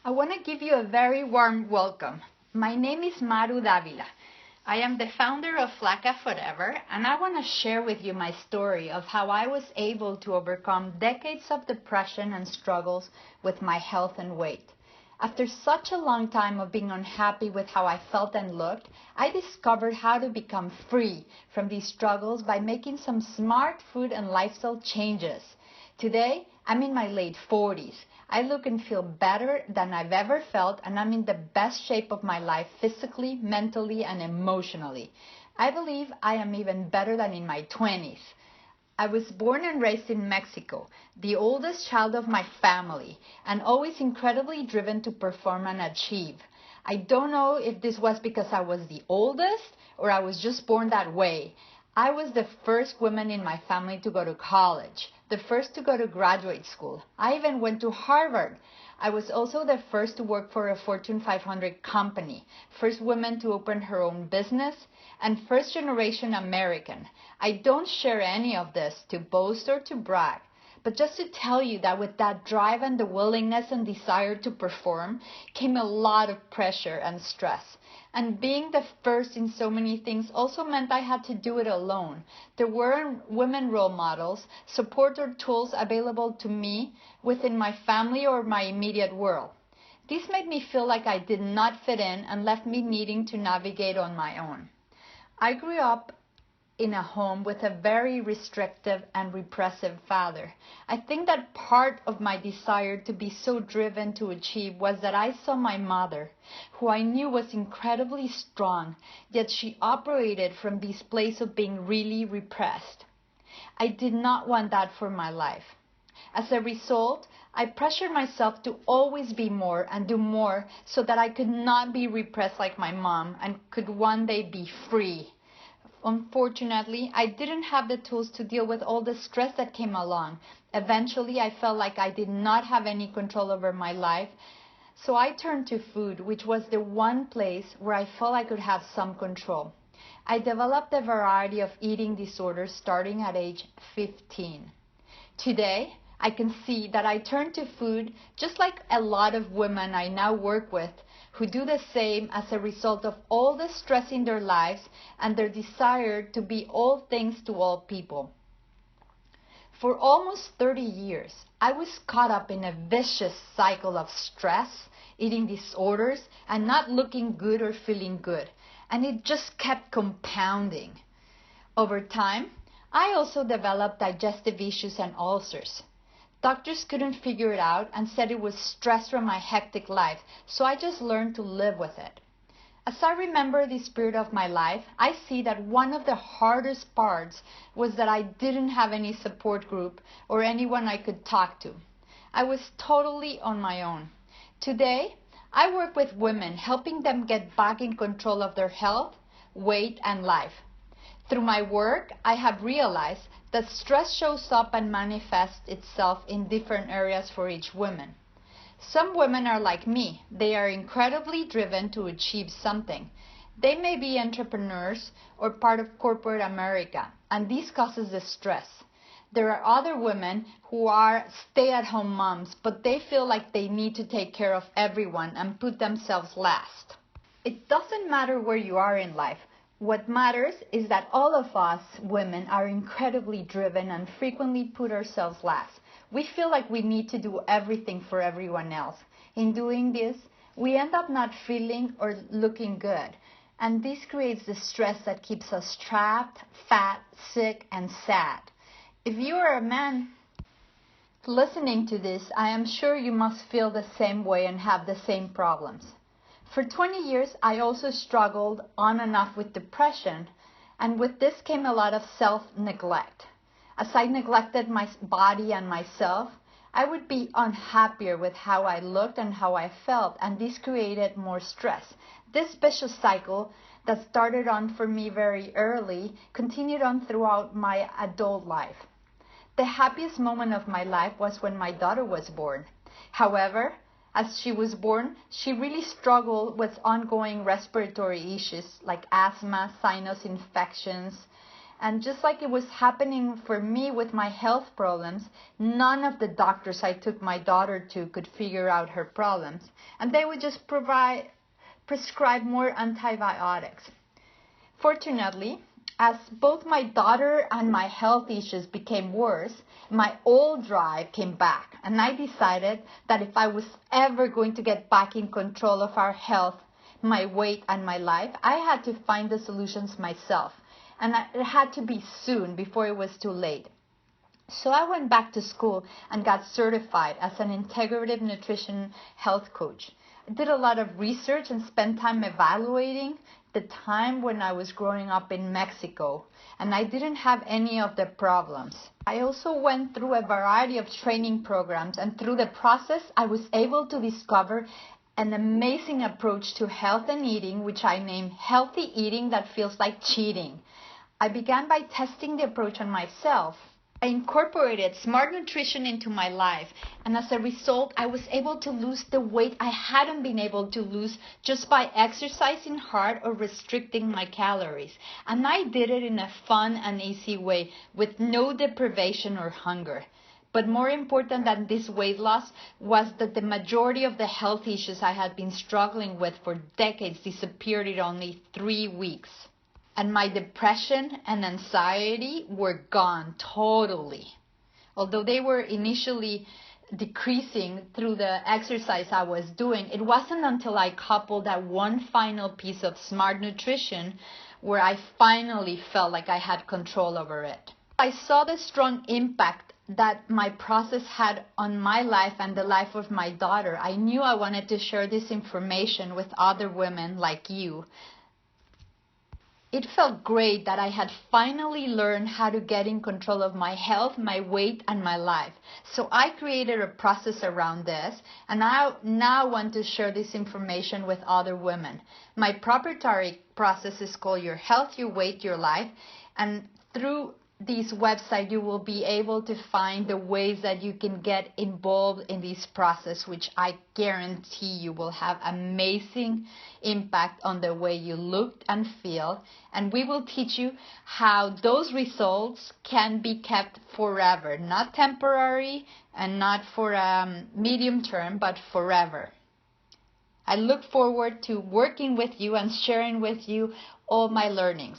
I want to give you a very warm welcome. My name is Maru. I am the founder of Flaca Forever, and I want to share with you my story of how I was able to overcome decades of depression and struggles with my health and weight. After such a long time of being unhappy with how I felt and looked, I discovered how to become free from these struggles by making some smart food and lifestyle changes. Today, I'm in my late 40s. I look and feel better than I've ever felt, and I'm in the best shape of my life physically, mentally, and emotionally. I believe I am even better than in my 20s. I was born and raised in Mexico, the oldest child of my family, and always incredibly driven to perform and achieve. I don't know if this was because I was the oldest or I was just born that way. I was the first woman in my family to go to college, the first to go to graduate school. I even went to Harvard. I was also the first to work for a Fortune 500 company, first woman to open her own business, and first generation American. I don't share any of this to boast or to brag, but just to tell you that with that drive and the willingness and desire to perform came a lot of pressure and stress. And being the first in so many things also meant I had to do it alone. There weren't women role models, support or tools available to me within my family or my immediate world. This made me feel like I did not fit in and left me needing to navigate on my own. I grew up in a home with a very restrictive and repressive father. I think that part of my desire to be so driven to achieve was that I saw my mother, who I knew was incredibly strong, yet she operated from this place of being really repressed. I did not want that for my life. As a result, I pressured myself to always be more and do more so that I could not be repressed like my mom and could one day be free. Unfortunately, I didn't have the tools to deal with all the stress that came along. Eventually, I felt like I did not have any control over my life, so I turned to food, which was the one place where I felt I could have some control. I developed a variety of eating disorders starting at age 15. Today, I can see that I turned to food just like a lot of women I now work with who do the same as a result of all the stress in their lives and their desire to be all things to all people. For almost 30 years, I was caught up in a vicious cycle of stress, eating disorders, and not looking good or feeling good, and it just kept compounding. Over time, I also developed digestive issues and ulcers. Doctors couldn't figure it out and said it was stress from my hectic life, so I just learned to live with it. As I remember this period of my life, I see that one of the hardest parts was that I didn't have any support group or anyone I could talk to. I was totally on my own. Today, I work with women, helping them get back in control of their health, weight, and life. Through my work, I have realized that stress shows up and manifests itself in different areas for each woman. Some women are like me. They are incredibly driven to achieve something. They may be entrepreneurs or part of corporate America, and this causes the stress. There are other women who are stay-at-home moms, but they feel like they need to take care of everyone and put themselves last. It doesn't matter where you are in life. What matters is that all of us women are incredibly driven and frequently put ourselves last. We feel like we need to do everything for everyone else. In doing this, we end up not feeling or looking good. And this creates the stress that keeps us trapped, fat, sick, and sad. If you are a man listening to this, I am sure you must feel the same way and have the same problems. For 20 years, I also struggled on and off with depression, and with this came a lot of self-neglect. As I neglected my body and myself, I would be unhappier with how I looked and how I felt, and this created more stress. This vicious cycle that started on for me very early continued on throughout my adult life. The happiest moment of my life was when my daughter was born. However, as she was born, she really struggled with ongoing respiratory issues like asthma, sinus infections, And just like it was happening for me with my health problems, none of the doctors I took my daughter to could figure out her problems. And they would just prescribe more antibiotics. Fortunately, as both my daughter and my health issues became worse, my old drive came back. And I decided that if I was ever going to get back in control of our health, my weight, and my life, I had to find the solutions myself. And it had to be soon before it was too late. So I went back to school and got certified as an integrative nutrition health coach. I did a lot of research and spent time evaluating the time when I was growing up in Mexico, and I didn't have any of the problems. I also went through a variety of training programs, and through the process I was able to discover an amazing approach to health and eating, which I named Healthy Eating That Feels Like Cheating. I began by testing the approach on myself. I incorporated smart nutrition into my life, and as a result, I was able to lose the weight I hadn't been able to lose just by exercising hard or restricting my calories. And I did it in a fun and easy way with no deprivation or hunger. But more important than this weight loss was that the majority of the health issues I had been struggling with for decades disappeared in only 3 weeks. And my depression and anxiety were gone totally. Although they were initially decreasing through the exercise I was doing, it wasn't until I coupled that one final piece of smart nutrition where I finally felt like I had control over it. I saw the strong impact that my process had on my life and the life of my daughter. I knew I wanted to share this information with other women like you. It felt great that I had finally learned how to get in control of my health, my weight, and my life. So I created a process around this, and I now want to share this information with other women. My proprietary process is called Your Health, Your Weight, Your Life, and through this website you will be able to find the ways that you can get involved in this process, which I guarantee you will have amazing impact on the way you look and feel. And we will teach you how those results can be kept forever, not temporary and not for a medium term, but forever. I look forward to working with you and sharing with you all my learnings.